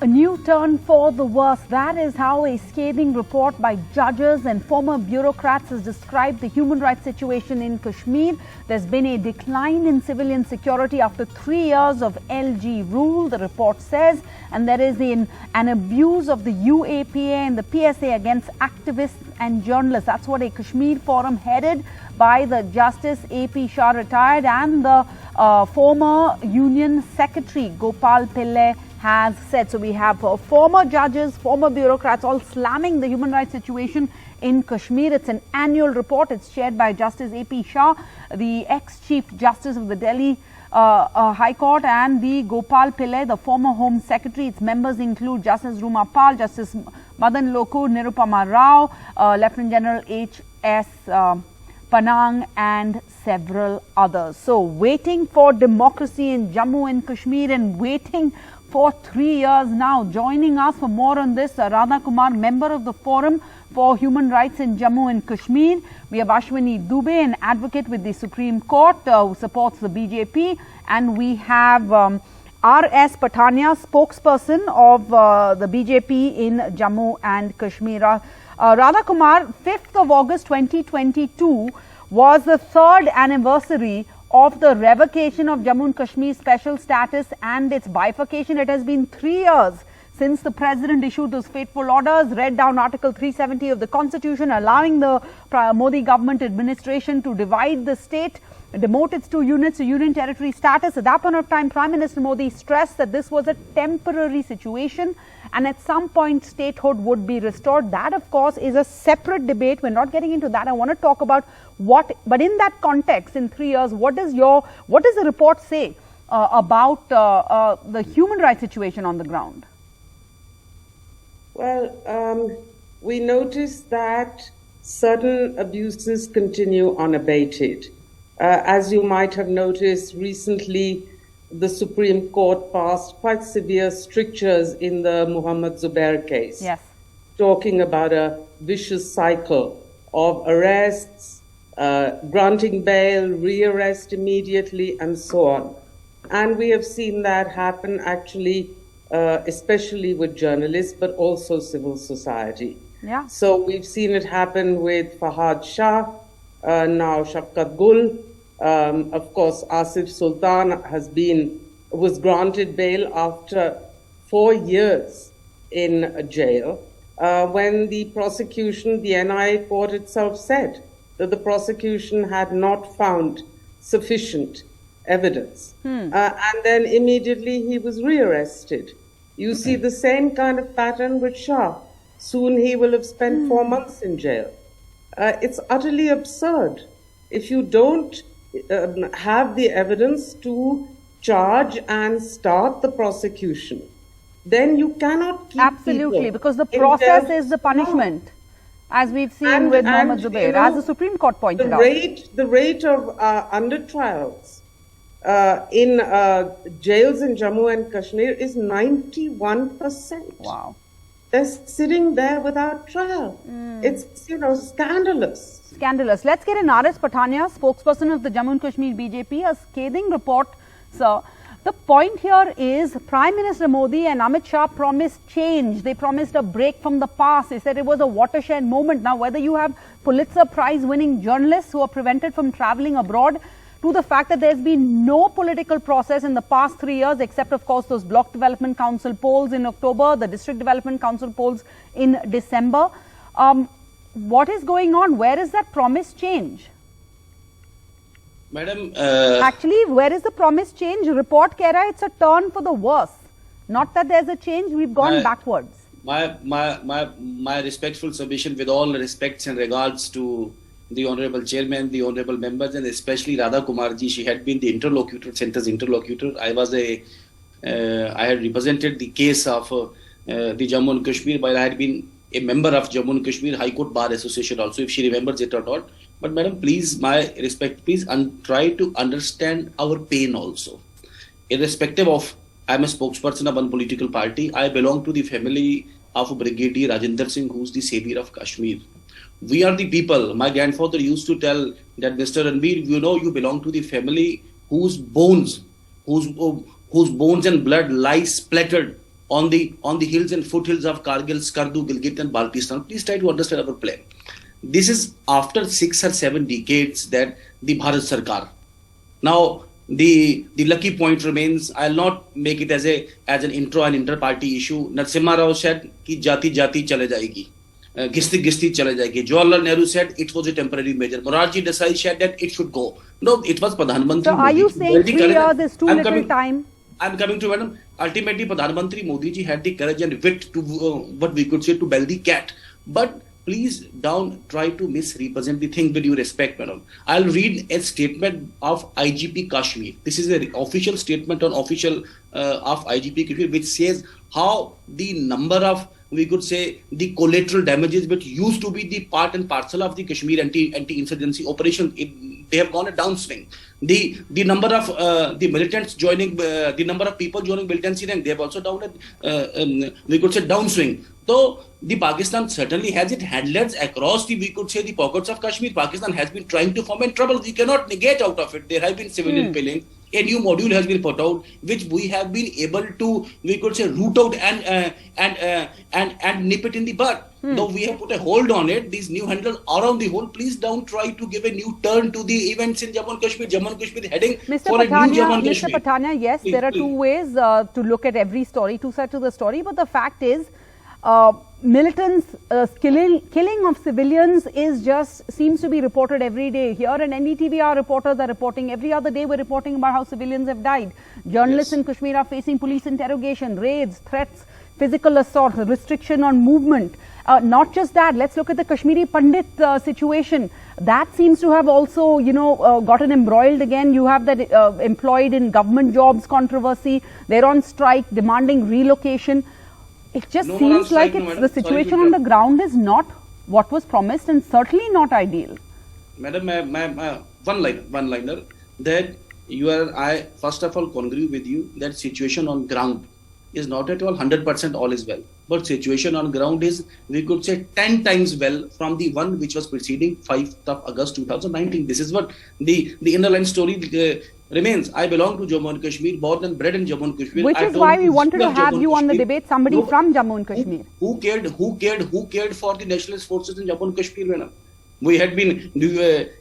A new turn for the worse. That is how a scathing report by judges and former bureaucrats has described the human rights situation in Kashmir. There's been a decline in civilian security after 3 years of LG rule, the report says, and there is an abuse of the UAPA and the PSA against activists and journalists. That's what a Kashmir forum headed by the Justice AP Shah retired and the former Union Secretary Gopal Pillai has said. So we have former judges, former bureaucrats all slamming the human rights situation in Kashmir. It's an annual report. It's chaired by Justice AP Shah, the ex-Chief Justice of the Delhi High Court, and the Gopal Pillai, the former Home Secretary. Its members include Justice Ruma Pal, Justice Madan Lokur, Nirupama Rao, Lieutenant General H.S. Panang and several others. So waiting for democracy in Jammu and Kashmir and waiting for 3 years now. Joining us for more on this, Radha Kumar, member of the Forum for Human Rights in Jammu and Kashmir. We have Ashwini Dubey, an advocate with the Supreme Court who supports the BJP. And we have R.S. Pathania, spokesperson of the BJP in Jammu and Kashmir. Radha Kumar, 5th of August 2022 was the 3rd anniversary of the revocation of Jammu and Kashmir special status and its bifurcation. It has been 3 years since the president issued those fateful orders, read down Article 370 of the Constitution, allowing the Modi government administration to divide the state, demote its 2 units to union territory status. At that point of time, Prime Minister Modi stressed that this was a temporary situation and at some point statehood would be restored. That, of course, is a separate debate. We're not getting into that. I want to talk about but in that context, in 3 years, what does the report say about the human rights situation on the ground? Well, we notice that certain abuses continue unabated. As you might have noticed, recently the Supreme Court passed quite severe strictures in the Muhammad Zubair case, yes, talking about a vicious cycle of arrests, granting bail, rearrest immediately, and so on. And we have seen that happen actually, especially with journalists, but also civil society. Yeah. So we've seen it happen with Fahad Shah, now Shafqat Gul. Of course, Asif Sultan was granted bail after 4 years in jail, when the prosecution, the NIA court itself said that the prosecution had not found sufficient evidence. And then immediately he was rearrested. You see the same kind of pattern with Shah. Soon he will have spent 4 months in jail. It's utterly absurd. If you don't have the evidence to charge and start the prosecution, then you cannot keep absolutely, because the process is the punishment, as we've seen with Mohammad Zubair, as the Supreme Court pointed out. The rate of under trials in jails in Jammu and Kashmir is 91%. Wow. They're sitting there without trial. It's, scandalous. Scandalous. Let's get an R.S. Pathania, spokesperson of the Jammu and Kashmir BJP, a scathing report, sir. The point here is Prime Minister Modi and Amit Shah promised change. They promised a break from the past. They said it was a watershed moment. Now, whether you have Pulitzer Prize winning journalists who are prevented from traveling abroad, to the fact that there's been no political process in the past 3 years, except, of course, those Block Development Council polls in October, the District Development Council polls in December. What is going on? Where is that promised change? Madam, actually, where is the promised change? Report keh raha hai, it's a turn for the worse. Not that there's a change, we've gone backwards. My respectful submission, with all respects and regards to the Honorable Chairman, the Honorable Members, and especially Radha Kumarji. She had been the interlocutor, center's interlocutor. I had represented the case of the Jammu and Kashmir, while I had been a member of Jammu and Kashmir High Court Bar Association also, if she remembers it or not. But Madam, please, my respect, please try to understand our pain also. Irrespective of, I'm a spokesperson of one political party, I belong to the family of Brigadier Rajinder Singh, who's the savior of Kashmir. We are the people. My grandfather used to tell that, Mr. Ranbir, you belong to the family whose bones and blood lie splattered on the hills and foothills of Kargil, Skardu, Gilgit and Baltistan. Please try to understand our plan. This is after 6 or 7 decades that the Bharat Sarkar. Now, the lucky point remains, I'll not make it as an intro and inter-party issue. Narasimha Rao said ki jati chale jayegi. Gisti chale jayegi. Jawaharlal Nehru said it was a temporary measure. Morarji Desai said that it should go. No, it was Pradhan Mantri. So are you saying 3 years is too little time? I'm coming to madam. Ultimately, Pradhan Mantri Modi ji had the courage and wit to what we could say to bell the cat. But please don't try to misrepresent the thing with due respect, madam. I'll read a statement of IGP Kashmir. This is an official statement on official of IGP Kashmir, which says how the number of, we could say, the collateral damages which used to be the part and parcel of the Kashmir anti-insurgency operation, they have gone a downswing. The number of the militants joining, the number of people joining militancy, then they have also we could say downswing. So the Pakistan certainly has its handlers across the, we could say, the pockets of Kashmir. Pakistan has been trying to foment trouble. We cannot negate out of it. There have been civilian killings. A new module has been put out, which we have been able to, we could say, root out and nip it in the bud. Though we have put a hold on it, these new handlers around the whole. Please don't try to give a new turn to the events in Jammu and Kashmir. Jammu and Kashmir heading for a new Jammu and Kashmir. Mr. Patania, yes, there are 2 ways to look at every story, 2 sides to the story. But the fact is, militants killing of civilians seems to be reported every day. Here in NDTV, our reporters are reporting every other day. We're reporting about how civilians have died. Journalists in Kashmir are facing police interrogation, raids, threats, physical assault, restriction on movement. Not just that, let's look at the Kashmiri Pandit situation. That seems to have also, gotten embroiled again. You have that employed in government jobs controversy. They're on strike, demanding relocation. It just seems like the situation on the ground is not what was promised and certainly not ideal. Madam, one-liner, that I first of all agree with you that situation on ground is not at all 100% all is well. But situation on ground is, we could say, 10 times well from the one which was preceding 5th of August 2019. This is what the inner story remains. I belong to Jammu and Kashmir, born and bred in Jammu and Kashmir. Which is why we wanted to have you on the debate, somebody from Jammu and Kashmir. Who cared for the nationalist forces in Jammu and Kashmir, madam? We had been,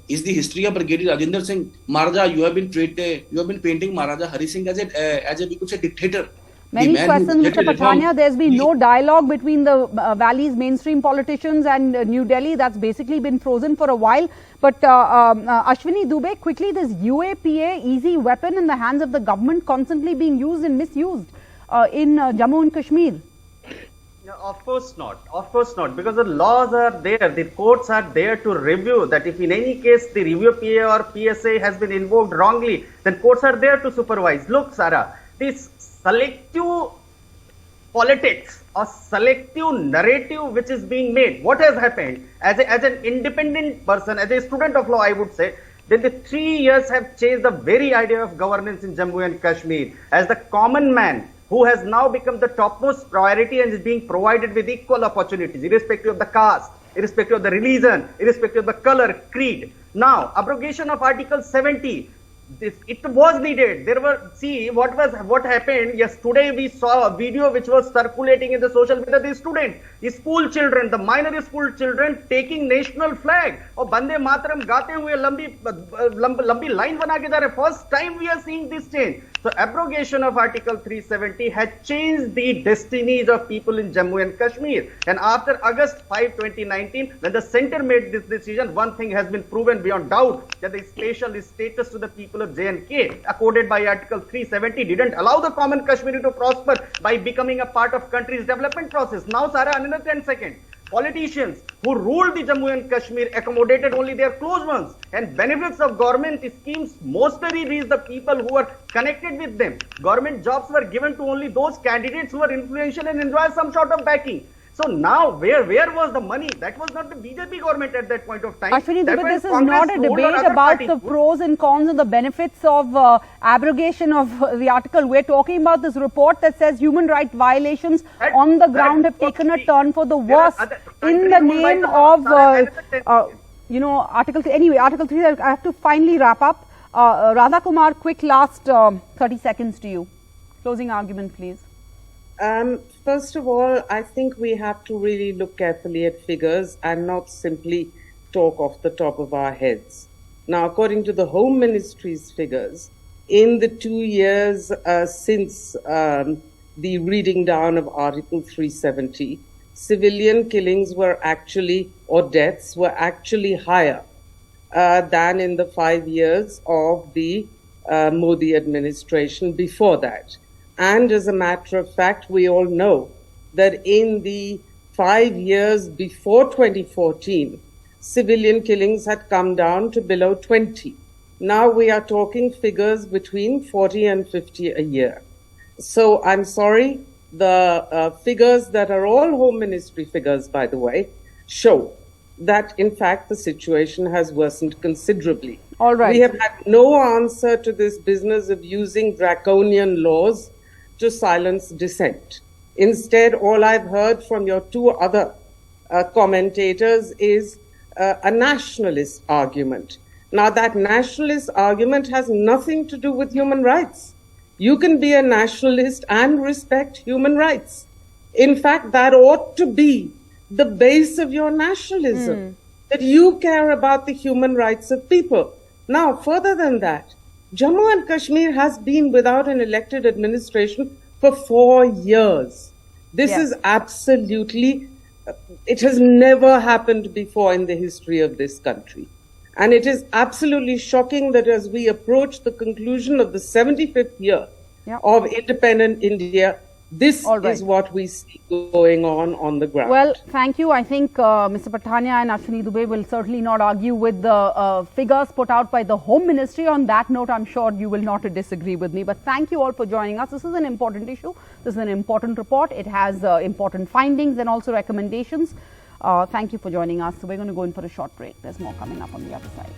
is the history of Brigadier Rajinder Singh Maharaja, you have been painting Maharaja Hari Singh as a we could say, dictator. Many questions, Mr. Patania. There's been no dialogue between the Valley's mainstream politicians and New Delhi. That's basically been frozen for a while. But Ashwini Dubey, quickly, this UAPA easy weapon in the hands of the government constantly being used and misused in Jammu and Kashmir. No, of course not. Of course not. Because the laws are there. The courts are there to review that if in any case the review PA or PSA has been invoked wrongly, then courts are there to supervise. Look, Sarah, this selective politics or selective narrative which is being made, what has happened as an independent person, as a student of law, I would say, that the 3 years have changed the very idea of governance in Jammu and Kashmir. As the common man who has now become the topmost priority and is being provided with equal opportunities, irrespective of the caste, irrespective of the religion, irrespective of the color, creed. Now, abrogation of Article 70. It was needed. There were, see what happened. Yes, today we saw a video which was circulating in the social media. The students, the school children, the minor school children taking national flag और बंदे मातरम गाते हुए लंबी line बना के जा रहे. First time we are seeing this change. So abrogation of Article 370 has changed the destinies of people in Jammu and Kashmir. And after August 5, 2019, when the center made this decision, one thing has been proven beyond doubt, that the special status to the people of J&K accorded by Article 370 didn't allow the common Kashmiri to prosper by becoming a part of country's development process. Now, Sarah, another 10 seconds. Politicians who ruled the Jammu and Kashmir accommodated only their close ones, and benefits of government schemes mostly reached the people who were connected with them. Government jobs were given to only those candidates who were influential and enjoy some sort of backing. So now, where was the money? That was not the BJP government at that point of time. Ashwini, but this is not a debate about the pros and cons and the benefits of abrogation of the article. We're talking about this report that says human rights violations on the ground have taken a turn for the worse in the name of, Article 3. Anyway, Article 3, I have to finally wrap up. Radha Kumar, quick last 30 seconds to you. Closing argument, please. First of all, I think we have to really look carefully at figures and not simply talk off the top of our heads. Now, according to the Home Ministry's figures, in the 2 years since the reading down of Article 370, civilian killings were actually, or deaths were actually higher than in the 5 years of the Modi administration before that. And as a matter of fact, we all know that in the 5 years before 2014, civilian killings had come down to below 20. Now we are talking figures between 40 and 50 a year. So I'm sorry, the figures that are all Home Ministry figures, by the way, show that in fact the situation has worsened considerably. All right. We have had no answer to this business of using draconian laws to silence dissent. Instead, all I've heard from your two other commentators is a nationalist argument. Now, that nationalist argument has nothing to do with human rights. You can be a nationalist and respect human rights. In fact, that ought to be the base of your nationalism, that you care about the human rights of people. Now, further than that, Jammu and Kashmir has been without an elected administration for 4 years. This is absolutely, it has never happened before in the history of this country. And it is absolutely shocking that as we approach the conclusion of the 75th year of independent India, this is what we see going on the ground. Well, thank you. I think Mr. Pathania and Ashwini Dubey will certainly not argue with the figures put out by the Home Ministry. On that note, I'm sure you will not disagree with me. But thank you all for joining us. This is an important issue. This is an important report. It has important findings and also recommendations. Thank you for joining us. So we're going to go in for a short break. There's more coming up on the other side.